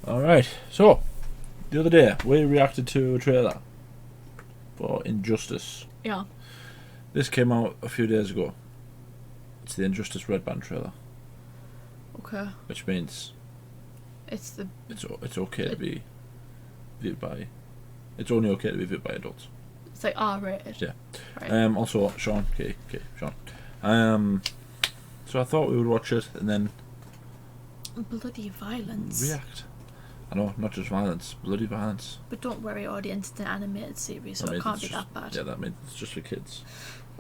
Alright, so the other day we reacted to a trailer for Injustice. Yeah. This came out a few days ago. It's the Injustice Red Band trailer. Okay. Which means It's okay to be viewed by. It's only okay to be viewed by adults. It's like R-rated. Yeah. Right. Also, Shaun, Katie, Shaun. So I thought we would watch it and then Bloody violence. react. I know, not just violence, bloody violence. But don't worry, audience, it's an animated series, so it can't be that bad. Yeah, that means it's just for kids.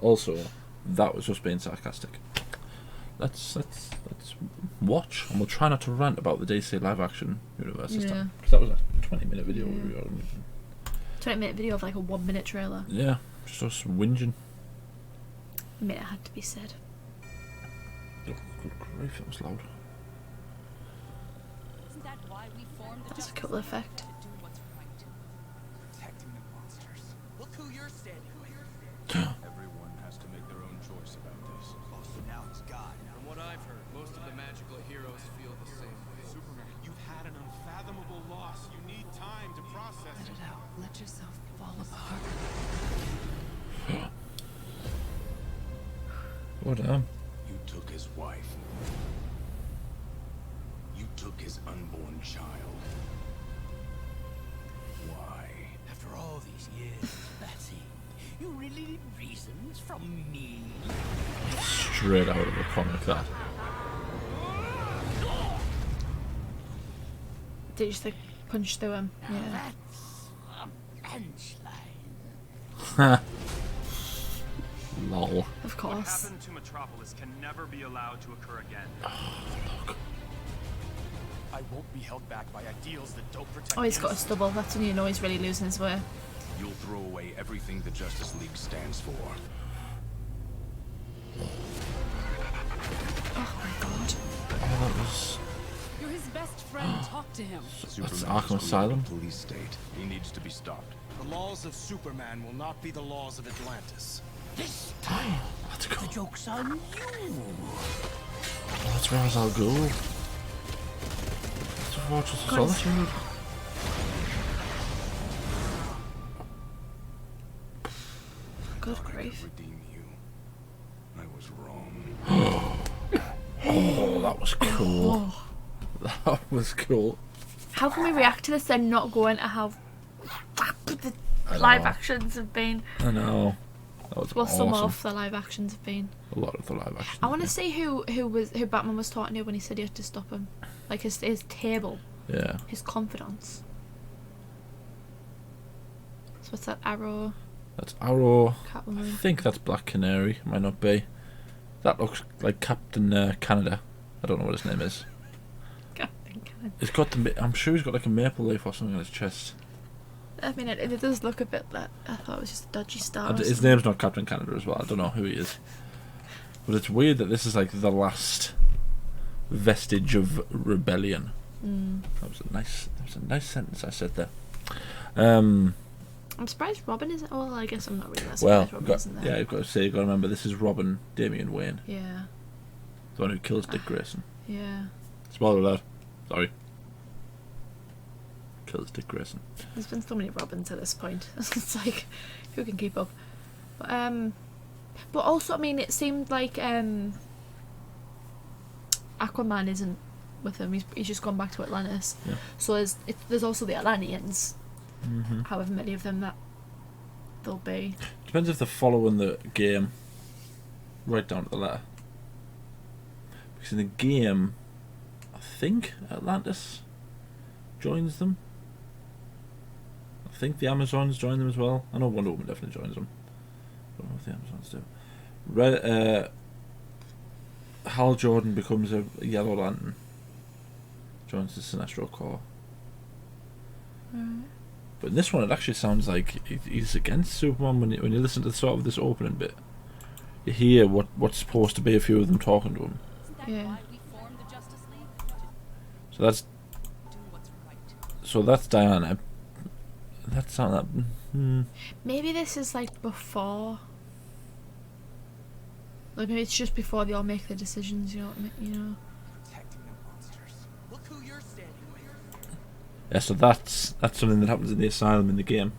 Also, that was just being sarcastic. Let's watch, and we'll try not to rant about the DC live action universe this time. Because that was a 20-minute video. Yeah. 20-minute video of like a 1-minute trailer. Yeah, just us whinging. I mean, it had to be said. Oh, good grief, that was loud. Isn't that why we formed the That's a Justice cool League? effect. To do what's right. Protecting the monsters. Look who you're standing with. Everyone has to make their own choice about this. Oh, so now he's God. From what I've heard, most of the magical heroes feel the same way. Superman, you've had an unfathomable loss. You need time to process it. out. Let yourself fall apart. What You took his wife. You took his unborn child. Why? After all these years, Betsy, you really need reasons from me? straight out of a comic, that. Did you just like punch through him? Now Yeah. that's a punchline. Lol. Of What course. happened to Metropolis can never be allowed to occur again. I won't be held back by ideals that don't protect Oh, he's got a innocent. stubble. That's when you know he's really losing his way. You'll throw away everything the Justice League stands for. Oh my god. Oh, that was. You're his best friend. Talk to him. Superman Arkham has created Asylum? a police state. He needs to be stopped. The laws of Superman will not be the laws of Atlantis. This time, Let's go. the joke's on you. That's where I'll go. Let's watch the Solitude. Good I grief. could redeem you. I was wrong. Oh, that was cool. Oh. That was cool. How can we react to this then not going to how the I live know. actions have been? I know. That was Well, some awesome. of the live actions have been. A lot of the live action. I want to see who Batman was talking to when he said he had to stop him. Like his table, Yeah. his confidants. So what's that? Arrow, That's Arrow. I Catwoman. think that's Black Canary. Might not be. That looks like Captain Canada. I don't know what his name is. Captain Canada. He's got the. I'm sure he's got like a maple leaf or something on his chest. I mean, it does look a bit like I thought it was just a dodgy star. or His something. name's not Captain Canada as well. I don't know who he is. But it's weird that this is like the last vestige of rebellion. Mm. That was a nice sentence I said there. I'm surprised Robin isn't. Well, I guess I'm not really that Well, surprised Robin isn't there. you've got to say, you've got to remember this is Robin Damian Wayne, Yeah. the one who kills Dick Grayson. Yeah. Spoiler alert. Sorry. Kills Dick Grayson. There's been so many Robins at this point. It's like, who can keep up? But also, I mean, it seemed like Aquaman isn't with him. He's just gone back to Atlantis. Yeah. So there's also the Atlanteans. Mm-hmm. However many of them that there'll be. Depends if they're following the game right down to the letter. Because in the game, I think Atlantis joins them. I think the Amazons join them as well. I know Wonder Woman definitely joins them. I don't know if the Amazons do. Hal Jordan becomes a Yellow Lantern. Joins the Sinestro Corps. But in this one, it actually sounds like he's against Superman. When you listen to sort of this opening bit, you hear what's supposed to be a few of them talking to him. Isn't that Yeah. why we formed the Justice League? So that's To do what's right. Diana. That's not that. Maybe this is like before. Like maybe it's just before they all make their decisions. You know what I mean? You know. Protecting the monsters. Look who you're standing with. Yeah, so that's something that happens in the asylum in the game.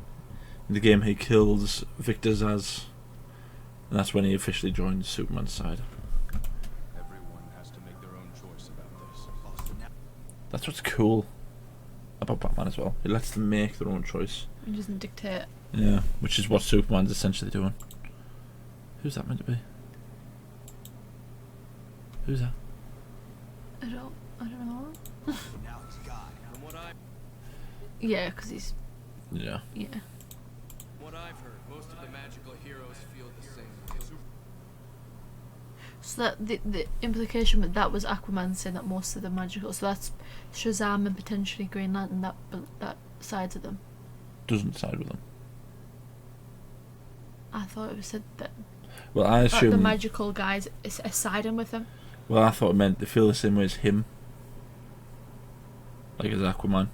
In the game, he kills Victor Zsasz, and that's when he officially joins Superman's side. Everyone has to make their own choice about this. That's what's cool about Batman as well. He lets them make their own choice. He doesn't dictate. Yeah, which is what Superman's essentially doing. Who's that meant to be? Who's that? I don't know. Now he's gone. From what Yeah, because he's Yeah. I've heard, most of the magical heroes feel the same. So that the implication with that was Aquaman saying that most of the magical. So that's Shazam and potentially Green Lantern. That sides of them. Doesn't side with them. I thought it was said that Well, I assume. the magical guys is siding with them. Well, I thought it meant they feel the same way as him. Like as Aquaman.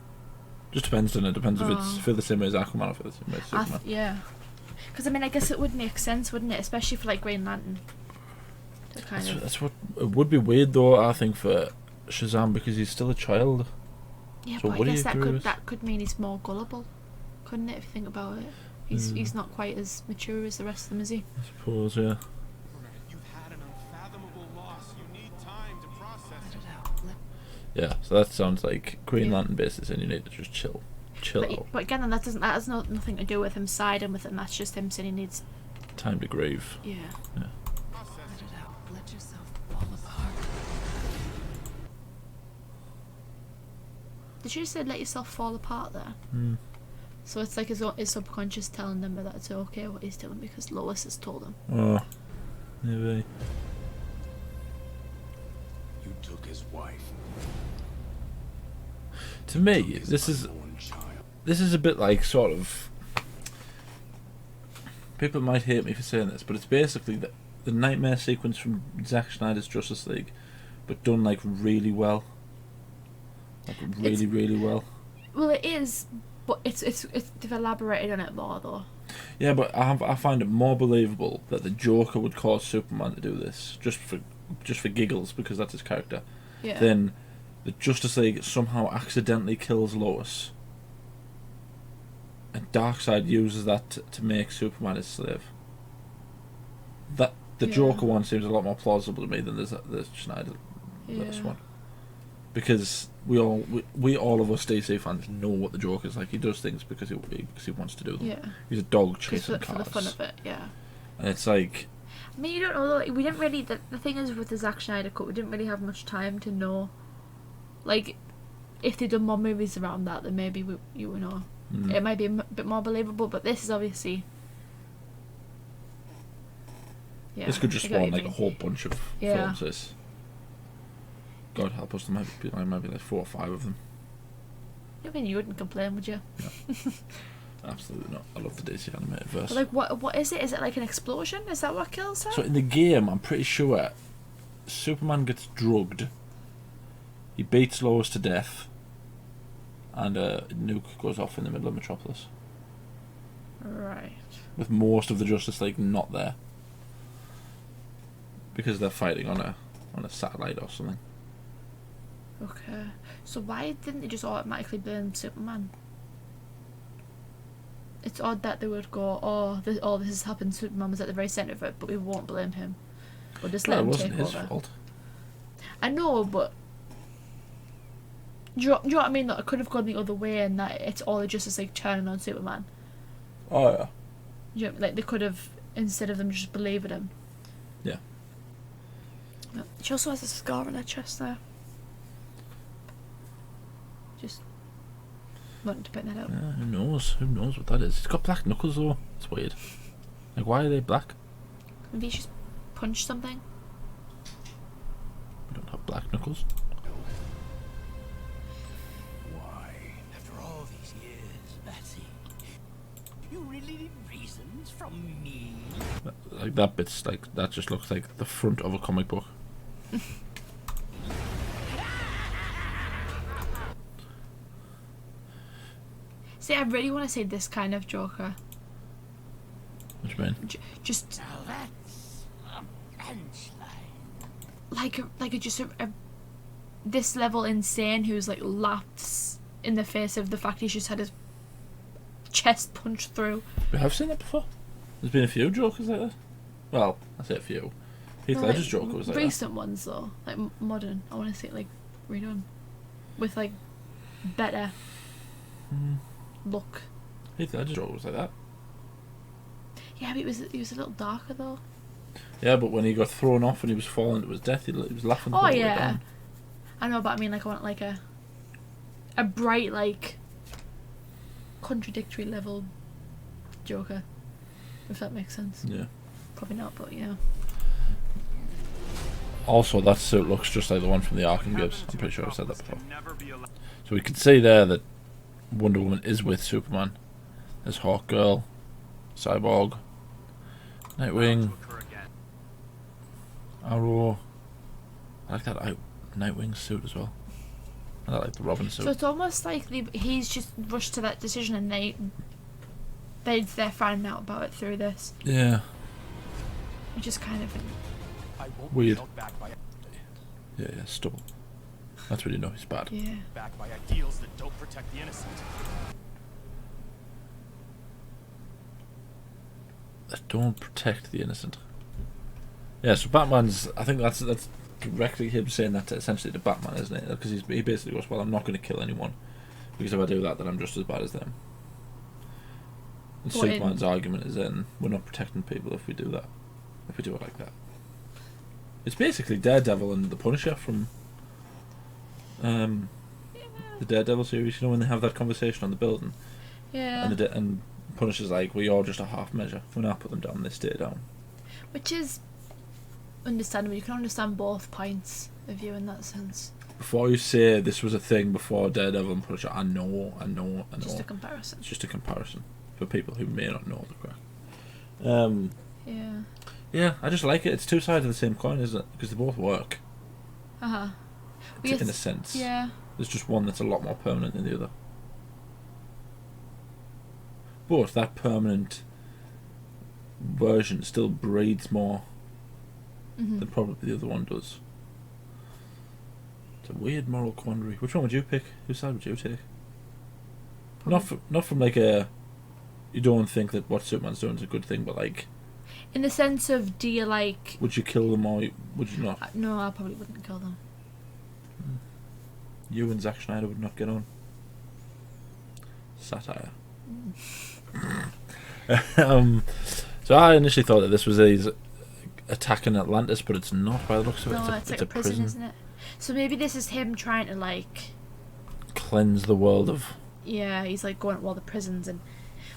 Just depends, doesn't it? Depends if it's feel the same way as Aquaman or feel the same way as Superman. Yeah. Because I mean, I guess it would make sense, wouldn't it? Especially for like Green Lantern. To kind of. That's what it would be weird though. I think for Shazam because he's still a child. Yeah, So but what I do guess you agree with? that could mean he's more gullible, couldn't it? If you think about it, he's not quite as mature as the rest of them, is he? I suppose, yeah. You've had an unfathomable loss. You need time to process it. Yeah, so that sounds like Green Yeah. Lantern basis, and you need to just chill out. But again, that has nothing to do with him siding with him. That's just him saying he needs. Time to grieve. Yeah. Process it. Let yourself fall apart. Did you say let yourself fall apart there? Hmm. So it's like his subconscious telling them that it's okay what he's doing because Lois has told him. Oh, maybe. You took his wife. To me, this is a bit like sort of. People might hate me for saying this, but it's basically the nightmare sequence from Zack Snyder's Justice League, but done like really well. Like really well. Well, it is, but it's they've elaborated on it more though. Yeah, but I find it more believable that the Joker would cause Superman to do this just for giggles because that's his character. Yeah. Then the Justice League somehow accidentally kills Lois, and Darkseid uses that to make Superman his slave. That the Yeah. Joker one seems a lot more plausible to me than the Schneider one, because we all of us DC fans know what the Joker's like. He does things because he wants to do them. Yeah. He's a dog Just chasing for cars, the fun of it, yeah. and it's like. I mean, you don't know though. We didn't really. The thing is with the Zack Snyder cut, we didn't really have much time to know. Like, if they'd done more movies around that, then maybe you would know. It might be a bit more believable, but this is obviously. Yeah, This could just I get what spawn you like a mean. whole bunch of Yeah. films. This. God help us, there might be like 4 or 5 of them. I mean, you wouldn't complain, would you? Absolutely not. I love the DC animated verse. But like, what is it? Is it like an explosion? Is that what kills her? So in the game, I'm pretty sure Superman gets drugged. He beats Lois to death, and a nuke goes off in the middle of Metropolis, Right. with most of the Justice League not there because they're fighting on a satellite or something. Okay. So why didn't they just automatically blame Superman? It's odd that they would go, oh, this has happened. Superman was at the very centre of it, but we won't blame him. We'll just let Well, it him wasn't take his over. fault. I know, but do you know what I mean? That it could have gone the other way, and that it's all the Justice League turning on Superman. Oh yeah. You know, like they could have, instead of them just believing him. Yeah. But she also has a scar on her chest there. Just wanted to point that out. Yeah, who knows? Who knows what that is? It's got black knuckles though. It's weird. Like, why are they black? Maybe she's punched something. We don't have black knuckles. Why? After all these years, Betty, you really need reasons from me? Like that bit's like that just looks like the front of a comic book. See, I really want to say this kind of Joker. What do you mean? Just Now that's a like a just a this level insane who's like laughs in the face of the fact he's just had his chest punched through. We have seen that before. There's been a few Jokers like that. Well, I say a few. Heath No, Ledger's Joker was like recent ones though, like modern. I want to see it like redone with like better look. that. Heath Ledger's Joker was like that. Yeah, but he was a little darker though. Yeah, but when he got thrown off and he was falling to his death, he was laughing the Oh whole way yeah, down. I know, but I mean like I want like a bright like contradictory level Joker, if that makes sense. Yeah. Probably not, but yeah. Also, that suit looks just like the one from the Arkham games. I'm pretty sure I've said that before. Can never be allowed. So we can see there that Wonder Woman is with Superman. There's Hawkgirl, Cyborg, Nightwing, to occur again. Arrow. I like that Nightwing suit as well. And I like the Robin suit. So it's almost like he's just rushed to that decision and they're finding out about it through this, Yeah, which is kind of I won't Weird. be held back by yeah, stubble. That's when you know he's bad. yeah. back by ideals that don't protect the innocent. That don't protect the innocent. Yeah, so Batman's. I think that's directly him saying that to essentially to Batman, isn't it? Because he basically goes, "Well, I'm not going to kill anyone because if I do that, then I'm just as bad as them." And But in- Superman's argument is then we're not protecting people if we do that, if we do it like that. It's basically Daredevil and the Punisher from the Daredevil series. You know when they have that conversation on the building, Yeah. and Punisher's like, "We all just a half measure. When I put them down, they stay down." Which is understandable. You can understand both points of view in that sense. Before you say this was a thing before Daredevil and Punisher, I know. Just a comparison. It's just a comparison for people who may not know the crack. Yeah. Yeah, I just like it. It's two sides of the same coin, isn't it? Because they both work. Uh-huh. In a sense. Yeah. There's just one that's a lot more permanent than the other. But that permanent version still breeds more than probably the other one does. It's a weird moral quandary. Which one would you pick? Whose side would you take? Not from like a. You don't think that what Superman's doing is a good thing, but like. In the sense of, do you like... Would you kill them or would you not? No, I probably wouldn't kill them. You and Zack Snyder would not get on. Satire. So I initially thought that this was these attacking Atlantis, but it's not by the looks of it. No, it's like a prison, isn't it? So maybe this is him trying to like... Cleanse the world of... Yeah, he's like going to all the prisons and...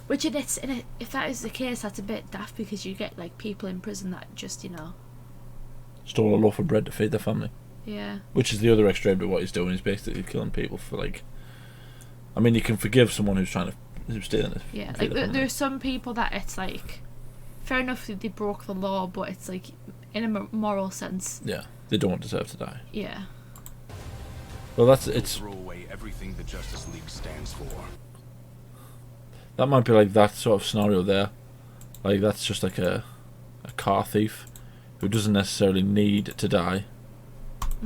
Which if that is the case, that's a bit daft because you get like people in prison that just, you know... Stole a loaf of bread to feed their family. Yeah. Which is the other extreme to what he's doing. He's basically killing people for like... I mean, you can forgive someone who's stealing it. Yeah, like there are some people that it's like... Fair enough that they broke the law, but it's like, in a moral sense... Yeah, they don't deserve to die. Yeah. Well, it's... Throw away everything the Justice League stands for. That might be like that sort of scenario there. Like, that's just like a car thief who doesn't necessarily need to die.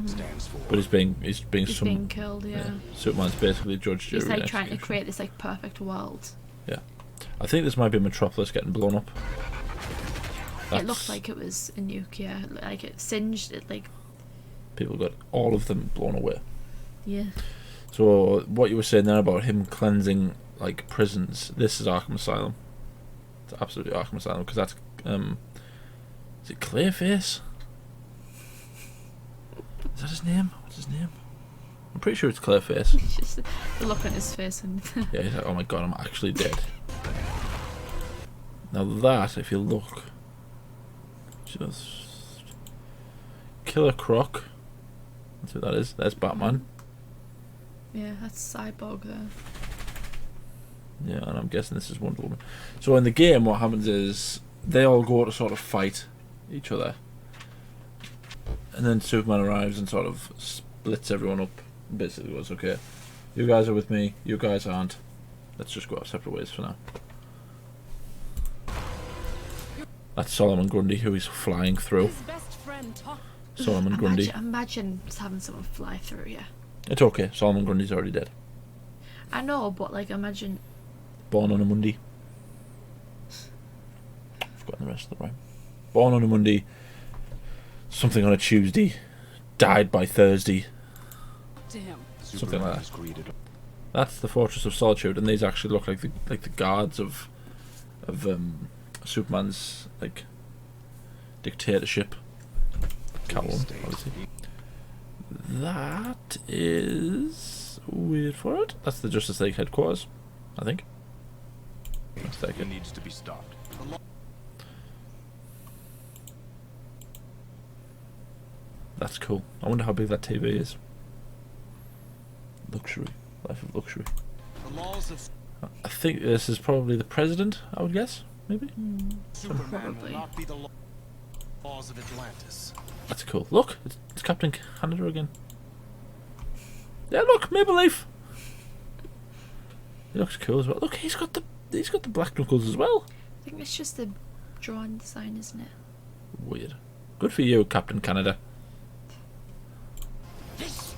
Stands for. But he's being killed, yeah. Superman's basically judge, jury, He's like and trying to execution. create this like perfect world. Yeah. I think this might be Metropolis getting blown up. It looked like it was a nuke, yeah. Like it singed, it like... People got all of them blown away. Yeah. So what you were saying there about him cleansing like prisons, this is Arkham Asylum. It's absolutely Arkham Asylum because that's is it Clayface? Is that his name? What's his name? I'm pretty sure it's Clayface. It's just the look on his face and... Yeah, he's like, oh my god, I'm actually dead. Now that, if you look, just Killer Croc. That's who that is. There's Batman. Yeah, that's Cyborg there. Yeah, and I'm guessing this is Wonder Woman. So in the game, what happens is they all go to sort of fight each other, and then Superman arrives and sort of splits everyone up. And basically goes, okay, you guys are with me, you guys aren't. Let's just go our separate ways for now. That's Solomon Grundy, who he's flying through. Solomon Grundy. Imagine just having someone fly through you. It's okay. Solomon Grundy's already dead. I know, but like imagine. Born on a Monday. Forgotten the rest of the rhyme. Born on a Monday. Something on a Tuesday. Died by Thursday. Damn. Something like that. Superman has greeted That's the Fortress of Solitude, and these actually look like the guards of Superman's like dictatorship. Catwoman, obviously. That is weird for it. That's the Justice League headquarters, I think. He needs to be stopped. That's cool. I wonder how big that TV is. Luxury. Life of luxury. The laws of I think this is probably the president, I would guess. Maybe? Superman Probably. will not be the laws of Atlantis. That's cool. Look, it's Captain Canada again. Yeah, look, Maple Leaf. He looks cool as well. Look, he's got the black knuckles as well. I think it's just the drawing design, isn't it? Weird. Good for you, Captain Canada. This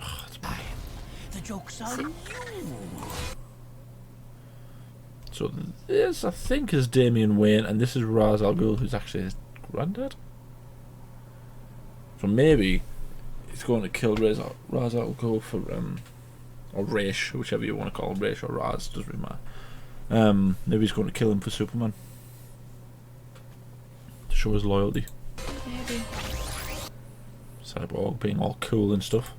Oh, it's bad. the joke's on you. So this, I think, is Damian Wayne, and this is Ra's al Ghul, who's actually his granddad. So maybe he's going to kill Ra's al Ghul for or Raish, whichever you want to call him, Raish or Raz, doesn't really matter. Maybe he's going to kill him for Superman to show his loyalty. Maybe. Cyborg being all cool and stuff.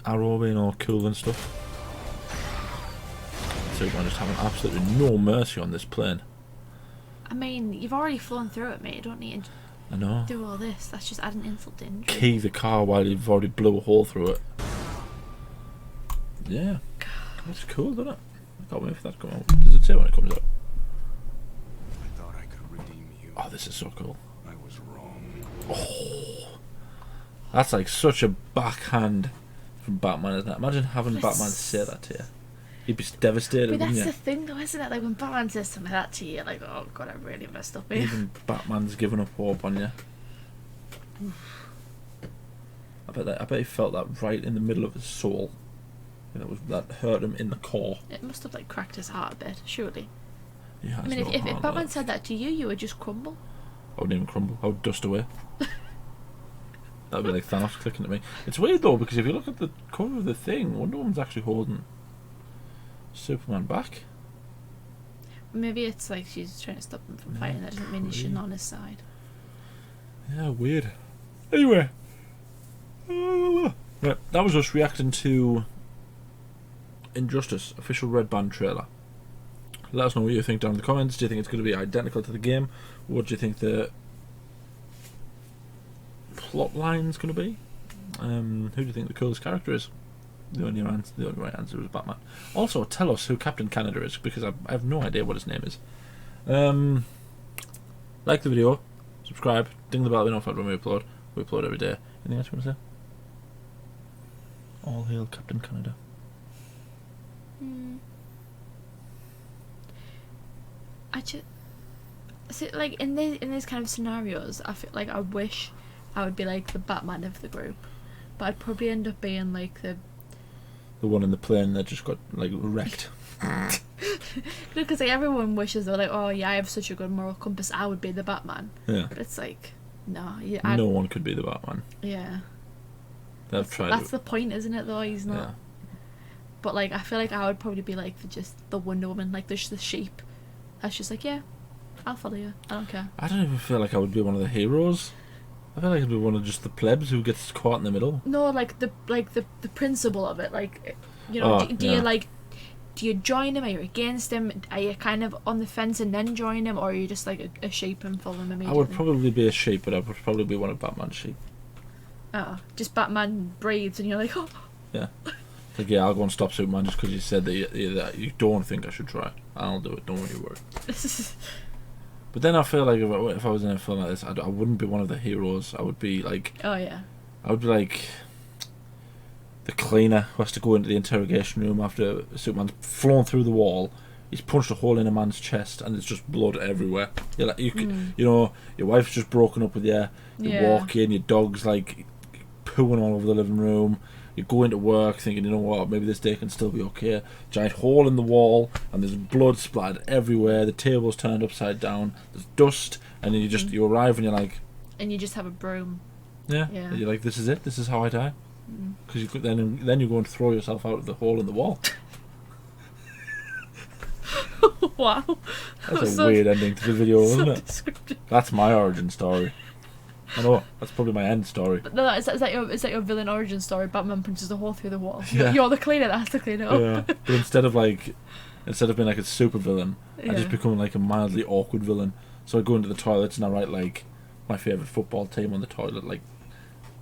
Arrow being all cool and stuff. Superman just having absolutely no mercy on this plane. I mean, you've already flown through it, mate. You don't need to I know. do all this. That's just adding insult to injury. Key the car while you've already blew a hole through it. Yeah. That's cool, doesn't it? I can't wait for that to come out. Does it say when it comes out? I thought I could redeem you. Oh, this is so cool. I was wrong. Oh. That's like such a backhand from Batman, isn't it? Imagine having But Batman say that to you. You'd be devastated, But wouldn't that's you? the thing, though, isn't it? Like when Batman says something like that to you, you're like, oh god, I really messed up here. Even Batman's giving up hope on you. I bet he felt that right in the middle of his soul. And that hurt him in the core. It must have like cracked his heart a bit, surely. He has I mean, no if heart, Batman like. said that to you, you would just crumble. I wouldn't even crumble. I would dust away. That'd be like Thanos clicking at me. It's weird though, because if you look at the cover of the thing, Wonder Woman's actually holding Superman back. Maybe it's like she's trying to stop him from fighting. That doesn't mean you shouldn't on his side. Yeah, weird. Anyway. Right, that was us reacting to Injustice, official Red Band trailer. Let us know what you think down in the comments. Do you think it's going to be identical to the game? What do you think the plot line's going to be? Who do you think the coolest character is? The only right answer is Batman. Also, tell us who Captain Canada is, because I have no idea what his name is. Like the video, subscribe, ding the bell to be notified when we upload. We upload every day. Anything else you want to say? All hail Captain Canada. I just like in these kind of scenarios, I feel like I wish I would be like the Batman of the group, but I'd probably end up being like the one in the plane that just got like wrecked. because like everyone wishes they're like, oh yeah, I have such a good moral compass, I would be the Batman. Yeah. But it's like, no, No one could be the Batman. Yeah. They've tried. That's the point, isn't it? Though he's not. Yeah. But like, I feel like I would probably be like just the Wonder Woman, like the sheep. That's just like, yeah, I'll follow you. I don't care. I don't even feel like I would be one of the heroes. I feel like I'd be one of just the plebs who gets caught in the middle. No, like the principle of it, like, you know, do you join him? Are you against him? Are you kind of on the fence and then join him, or are you just like a sheep and follow him immediately? I would probably be a sheep, but I would probably be one of Batman's sheep. Oh, just Batman breathes and you're like, oh. Yeah. Like, yeah, I'll go and stop Superman just because you said that you don't think I should try. I'll do it, don't worry. But then I feel like if I was in a film like this, I wouldn't be one of the heroes. I would be like... Oh, yeah. I would be like the cleaner who has to go into the interrogation room after Superman's flown through the wall, he's punched a hole in a man's chest and there's just blood everywhere. You're like, you know, your wife's just broken up with you. You walk in, your dog's like pooing all over the living room. You go into work thinking, you know what, maybe this day can still be okay. Giant hole in the wall, and there's blood splattered everywhere. The table's turned upside down. There's dust, and then you arrive and you're like, and you just have a broom. yeah. And you're like, this is it. This is how I die. Because then you go and throw yourself out of the hole in the wall. Wow, That's a weird ending to the video, so isn't it? descriptive. That's my origin story. I know, that's probably my end story. But no, is that your villain origin story? Batman punches a hole through the wall. Yeah. You're the cleaner that has to clean it up. Yeah. But instead of being like a super villain, I just become like a mildly awkward villain. So I go into the toilets and I write like my favourite football team on the toilet, like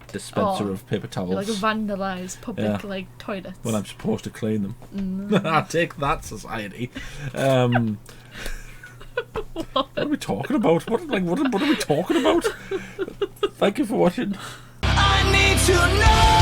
dispenser of paper towels. Like vandalise public like toilets. When I'm supposed to clean them. I take that, society. What are we talking about? What are we talking about? Thank you for watching. I need to know.